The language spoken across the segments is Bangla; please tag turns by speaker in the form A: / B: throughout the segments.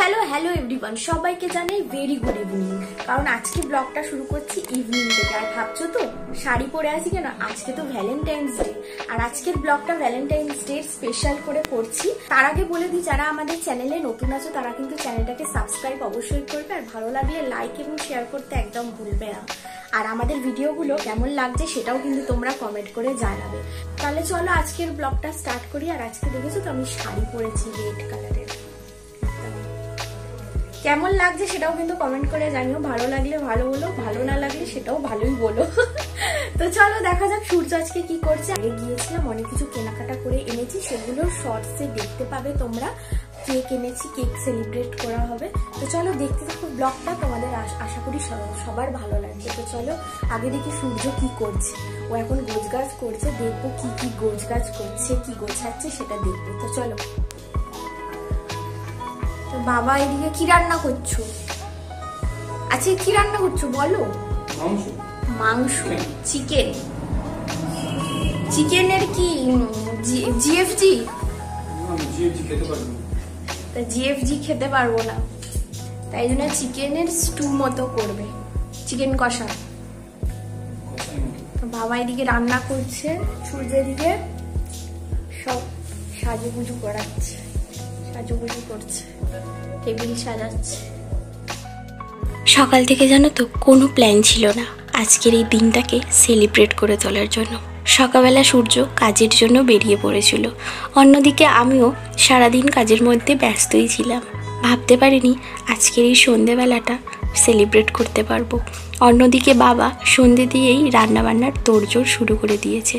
A: হ্যালো হ্যালো এভরিওয়ান, সবাইকে জানাই ভেরি গুড ইভিনিং। কারণ আজকে ব্লগটা শুরু করছি ইভিনিং থেকে। আর ভাবছো তো শাড়ি পরে আছি কেন? আজকে তো ভ্যালেন্টাইন্স ডে, আর আজকের ব্লগটা ভ্যালেন্টাইন্স ডে স্পেশাল করে করছি। তার আগে বলে দিই, যারা আমাদের চ্যানেলে নতুন আছো তারা কিন্তু চ্যানেলটাকে সাবস্ক্রাইব অবশ্যই করবে, আর ভালো লাগলে লাইক এবং শেয়ার করতে একদম ভুলবে না। আর আমাদের ভিডিওগুলো কেমন লাগছে সেটাও কিন্তু তোমরা কমেন্ট করে জানাবে। তাহলে চলো আজকের ব্লগটা স্টার্ট করি। আর আজকে দেখেছো তো আমি শাড়ি পরেছি রেড কালারের। কেমন লাগছে সেটাও কিন্তু কমেন্ট করে জানিও। ভালো লাগলে ভালো বলো, ভালো না লাগলে সেটাও ভালোই বলো। তো চলো দেখা যাক সূর্য আজকে কি করছে। আগে গিয়েছিলাম, অনেক কিছু কেনাকাটা করে এনেছি, সেগুলো শর্টসে দেখতে পাবে তোমরা। কেক এনেছি, কেক সেলিব্রেট করা হবে। তো চলো দেখতে থাকো ব্লগটা, তোমাদের আশা করি সবার ভালো লাগবে। তো চলো আগে দেখি সূর্য কি করছে। ও এখন গোছগাছ করছে, দেখবো কি কি গোছগাছ করছে, কি গোছাচ্ছে সেটা দেখবো। তো চলো। বাবা এদিকে কি রান্না করছো? আচ্ছা কি রান্না করছো বলো? মাংস, চিকেন। চিকেনের কি জিএফজি? জিএফজি খেতে পারবো না, তাই জন্য চিকেনের স্টু মতো করবে, চিকেন কষা। বাবা এদিকে রান্না করছে, সূর্য এদিকে সব সাজুগুজু করাচ্ছে, সাজুগুজু করছে, টেবিল সাজাচ্ছে। সকাল থেকে জানো তো কোনো প্ল্যান ছিল না আজকের এই দিনটাকে সেলিব্রেট করে তোলার জন্য। সকালবেলা সূর্য কাজের জন্য বেরিয়ে পড়েছিল, অন্যদিকে আমিও সারাদিন কাজের মধ্যে ব্যস্তই ছিলাম। ভাবতে পারিনি আজকের এই সন্ধেবেলাটা সেলিব্রেট করতে পারবো। অন্যদিকে বাবা সন্ধে দিয়েই রান্নাবান্নার তোড়জোড় শুরু করে দিয়েছে।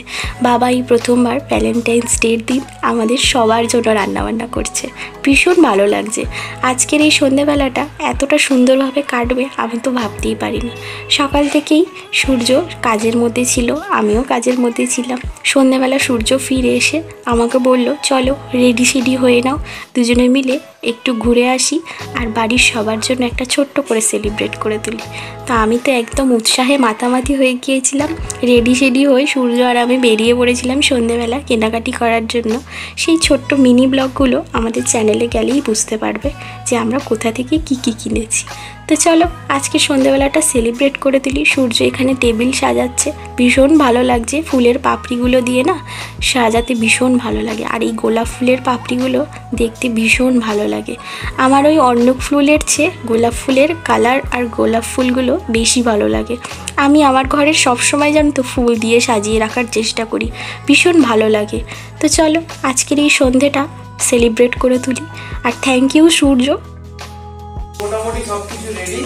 A: বাবা এই প্রথমবার ভ্যালেন্টাইন্স ডের দিন আমাদের সবার জন্য রান্নাবান্না করছে। ভীষণ ভালো লাগছে। আজকের এই সন্ধেবেলাটা এতটা সুন্দরভাবে কাটবে আমি তো ভাবতেই পারিনি। সকাল থেকেই সূর্য কাজের মধ্যে ছিল, আমিও কাজের মধ্যে ছিলাম। সন্ধেবেলা সূর্য ফিরে এসে আমাকে বলল, চলো রেডি সেডি হয়ে নাও, দুজনে মিলে একটু ঘুরে আসি আর বাড়ির সবার জন্য একটা ছোট্ট করে সেলিব্রেট করে তুলি। তো আমি তো একদম উৎসাহে মাতামাতি হয়ে গিয়েছিলাম। রেডি সেডি হয়ে সূর্য আর আমি বেরিয়ে পড়েছিলাম সন্ধেবেলা কেনাকাটি করার জন্য। সেই ছোট্ট মিনি ব্লগগুলো আমাদের চ্যানেলে গেলেই বুঝতে পারবে যে আমরা কোথা থেকে কি কি কিনেছি। তো চলো আজকে সন্ধেবেলাটা সেলিব্রেট করে তুলি। সূর্য এখানে টেবিল সাজাচ্ছে, ভীষণ ভালো লাগছে। ফুলের পাপড়িগুলো দিয়ে না সাজাতে ভীষণ ভালো লাগে, আর এই গোলাপ ফুলের পাপড়িগুলো দেখতে ভীষণ ভালো লাগে। আমার ওই অন্য ফুলের চেয়ে গোলাপ ফুলের কালার আর গোলাপ ফুলগুলো বেশি ভালো লাগে। আমি আমার ঘরের সবসময় জানো তো ফুল দিয়ে সাজিয়ে রাখার চেষ্টা করি, ভীষণ ভালো লাগে। তো চলো আজকের এই সন্ধেটা সেলিব্রেট করে তুলি। আর থ্যাংক ইউ সূর্য।
B: মোটামুটি সবকিছু রেডি,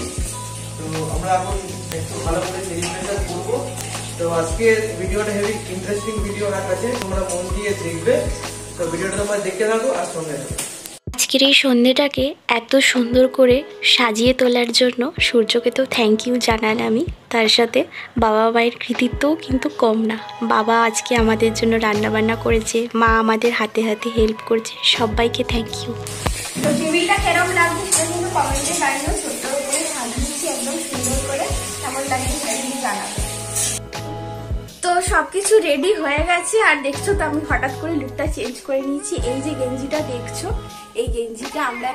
B: তো আমরা এখন একটু ভালো করে সেলিব্রেশন করবো। তো আজকে ভিডিওটা হেভি ইন্টারেস্টিং ভিডিও রাখাছে, তোমরা মন দিয়ে দেখবে। তো ভিডিওটা তোমরা দেখতে থাকো আর সঙ্গে থাকো।
A: আজকের এই সন্ধেটাকে এত সুন্দর করে সাজিয়ে তোলার জন্য সূর্যকে তো থ্যাংক ইউ জানালামই, তার সাথে বাবা মায়ের কৃতিত্বও কিন্তু কম না। বাবা আজকে আমাদের জন্য রান্নাবান্না করেছে, মা আমাদের হাতে হাতে হেল্প করছে, সবাইকে থ্যাংক ইউ। তো টেবিলটা কেরম লাগছে সেটা কিন্তু কমেন্টে জানিও। ছোট্ট করে সাজিয়েছি একদম সুন্দর করে, কেমন লাগছে সেটা কিন্তু জানাবে। তো সবকিছু রেডি হয়ে গেছে, আর দেখছো তো আমি হঠাৎ করে লুকটা চেঞ্জ করে নিয়েছি। এই যে গেঞ্জিটা দেখছো, এই গেঞ্জিটা আমরা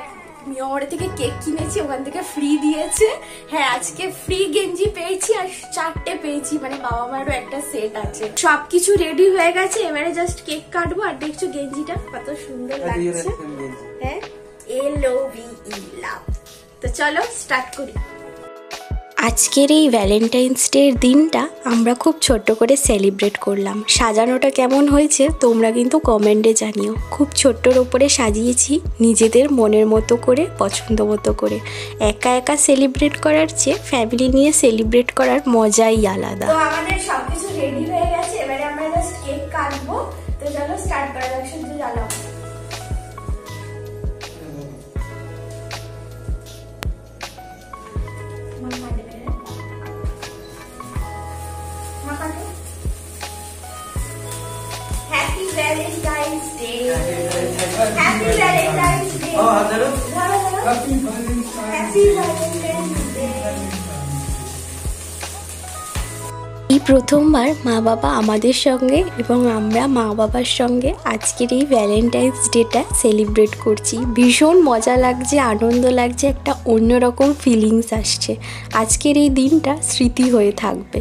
A: মিয়ামরে থেকে কেক কিনেছি, ওখান থেকে ফ্রি দিয়েছে। হ্যাঁ আজকে ফ্রি গেঞ্জি পেয়েছি, আর 4টে পেয়েছি, মানে বাবা মায়েরও একটা সেট আছে। সবকিছু রেডি হয়ে গেছে, এবারে জাস্ট কেক কাটবো। আর দেখছো গেঞ্জিটা কত সুন্দর লাগছে। হ্যাঁ LOVE লাভ। তো চলো স্টার্ট করি। আজকের এই ভ্যালেন্টাইন্স ডের দিনটা আমরা খুব ছোট্ট করে সেলিব্রেট করলাম। সাজানোটা কেমন হয়েছে তোমরা কিন্তু কমেন্টে জানিও। খুব ছোট্টর ওপরে সাজিয়েছি, নিজেদের মনের মতো করে, পছন্দ মতো করে। একা একা সেলিব্রেট করার চেয়ে ফ্যামিলি নিয়ে সেলিব্রেট করার মজাই আলাদা। তো আমাদের সবকিছু রেডি হয়ে গেছে, এবারে আমরা জাস্ট কেক কাটবো। তো চলো স্টার্ট করা যাক। শুধু জ্বালাও। Happy Valentine's Day. Happy Valentine's Day. Happy Valentine's Day. এই প্রথমবার মা বাবা আমাদের সঙ্গে এবং আমরা মা বাবার সঙ্গে আজকের এই ভ্যালেন্টাইন্স ডেটা সেলিব্রেট করছি। ভীষণ মজা লাগছে, আনন্দ লাগছে, একটা অন্যরকম ফিলিংস আসছে। আজকের এই দিনটা স্মৃতি হয়ে থাকবে।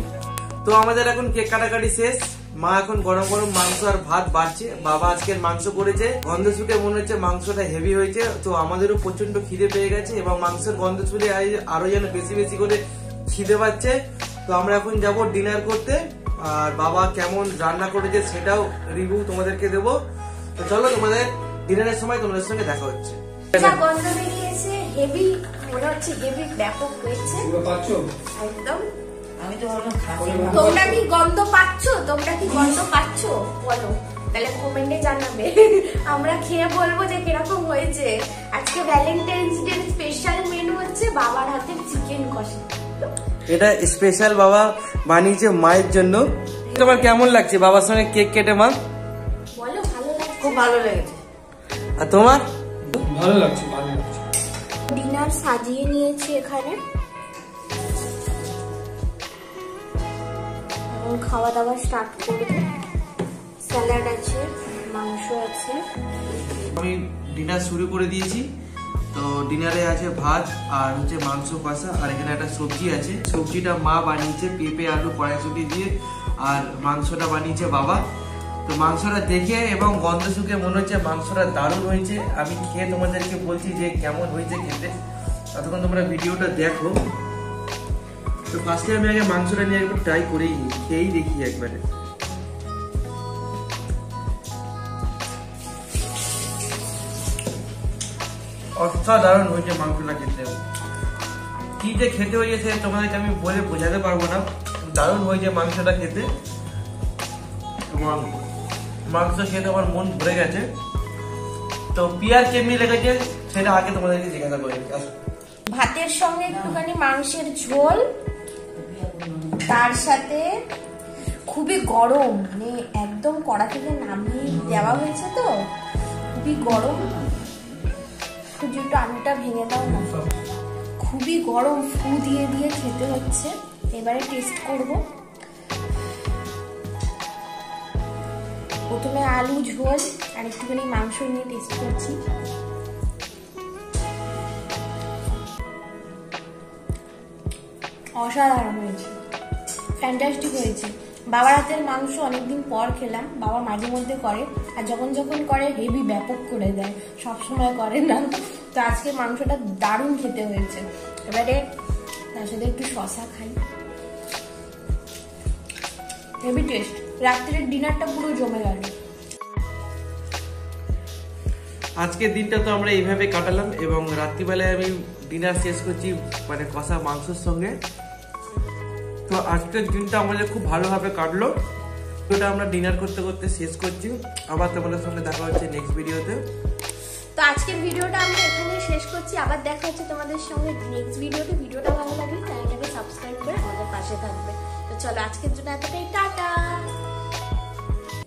B: তো আমাদের এখন কেক কাটাকাটি শেষ। মা এখন গরম গরম মাংস আর ভাত বাড়ছে। বাবা আজকের মাংস করেছে, গন্ধ শুকে মনে হচ্ছে মাংসটা হেভি হয়েছে। তো আমাদেরও প্রচন্ড খিদে পেয়ে গেছে এবং মাংসের গন্ধ শুকে আরো যেন বেশি বেশি করে খিদে পাচ্ছে। তো আমরা এখন যাব ডিনার করতে, আর বাবা কেমন রান্না করেছে সেটাও রিভিউ তোমাদেরকে দেবো। তো চলো তোমাদের ডিনারের সময় তোমাদের সঙ্গে দেখা হচ্ছে।
A: গন্ধ বেরিয়েছে, হেভি মনে হচ্ছে, হেভি ব্যাপক হয়েছে একদম। তোমরা কি গন্ধ পাচ্ছ? তোমরা কি গন্ধ পাচ্ছ বলো, তাহলে কমেন্টে জানাবে। আমরা খেয়ে বলবো যে কিরকম হয়েছে। আজকে ভ্যালেন্টাইন্স ডে স্পেশাল মেনু হচ্ছে বাবার হাতের চিকেন কষা।
B: এটা স্পেশাল বাবা বানিয়েছে মায়ের জন্য। তোমার কেমন লাগছে বাবার সঙ্গে কেক কেটে? মা
A: বলো। ভালো লাগছে,
C: খুব ভালো লেগেছে।
B: আর তোমার?
C: ভালো লাগছে, ভালো লাগছে।
A: ডিনার সাজিয়ে নিয়েছি এখানে, এখন খাওয়া দাওয়া স্টার্ট করব। স্যালাড আছে, মাংস আছে।
B: আমি ডিনার শুরু করে দিয়েছি। তো ডিনারে আছে ভাত আর হচ্ছে মাংস কষা, আর এখানে একটা সবজি আছে। সবজিটা মা বানিয়েছে পেঁপে আলু কড়াইশুঁটি দিয়ে, আর মাংসটা বানিয়েছে বাবা। তো মাংসটা দেখে এবং গন্ধ শুকে মনে হচ্ছে মাংসটা দারুণ হয়েছে। আমি খেয়ে তোমাদেরকে বলছি যে কেমন হয়েছে খেতে, ততক্ষণ তোমরা ভিডিওটা দেখো। তো ফার্স্টে আমি আগে মাংসটা নিয়ে একবার ট্রাই করেই নিই, খেয়েই দেখি একবারে। অসাধারণ হয়েছে মাংসটা খেতে। কি যে খেতে হয়েছে তোমাদেরকে আমি বলে বোঝাতে পারবো না। দারুণ হয়েছে মাংসটা খেতে। মাংস খেতে আমার মন ভরে গেছে। তো পিয়ার কেমনি লেগেছে সেটা আগে তোমাদেরকে জিজ্ঞাসা করি।
A: ভাতের সঙ্গে একটুখানি মাংসের ঝোল, তার সাথে খুবই গরম, মানে একদম কড়া থেকে নামিয়ে দেওয়া হয়েছে, তো খুবই গরম। শুধু একটু আলুটা ভেঙে দাও না, খুবই গরম, ফু দিয়ে দিয়ে খেতে হচ্ছে। এবারে টেস্ট করব। প্রথমে আলু ঝোল আর একটুখানি মাংস নিয়ে টেস্ট করছি। অসাধারণ হয়েছে, ফ্যান্টাস্টিক হয়েছে। বাবার হাতের মাংস অনেকদিন পর খেলাম। বাবা মাঝে মধ্যে করে, আর যখন যখন করে হেভি ব্যাপক করে দেয়, সবসময় করে না। তো আজকে মাংসটা দারুণ খেতে হয়েছে। এবারে তার সাথে একটু শসা খাই, হেভি টেস্ট। রাত্রের ডিনারটা পুরো জমে গেল।
B: আজকের দিনটা তো আমরা এইভাবে কাটালাম এবং রাত্রিবেলায় আমি ডিনার শেষ করছি মানে কষা মাংসের সঙ্গে। তো আজকের দিনটা আমাদের খুব ভালোভাবে কাটলো। ওটা আমরা ডিনার করতে করতে শেষ করছি। আবার তোমাদের সঙ্গে দেখা হচ্ছে নেক্সট ভিডিওতে।
A: তো আজকের ভিডিওটা আমরা এখানে শেষ করছি। আবার দেখা হচ্ছে তোমাদের সঙ্গে নেক্সট ভিডিওতে। ভিডিওটা ভালো লাগলে চ্যানেলটাকে সাবস্ক্রাইব করে আমাদের পাশে থাকবে। তো চলো আজকের জন্য এতটাই, টাটা।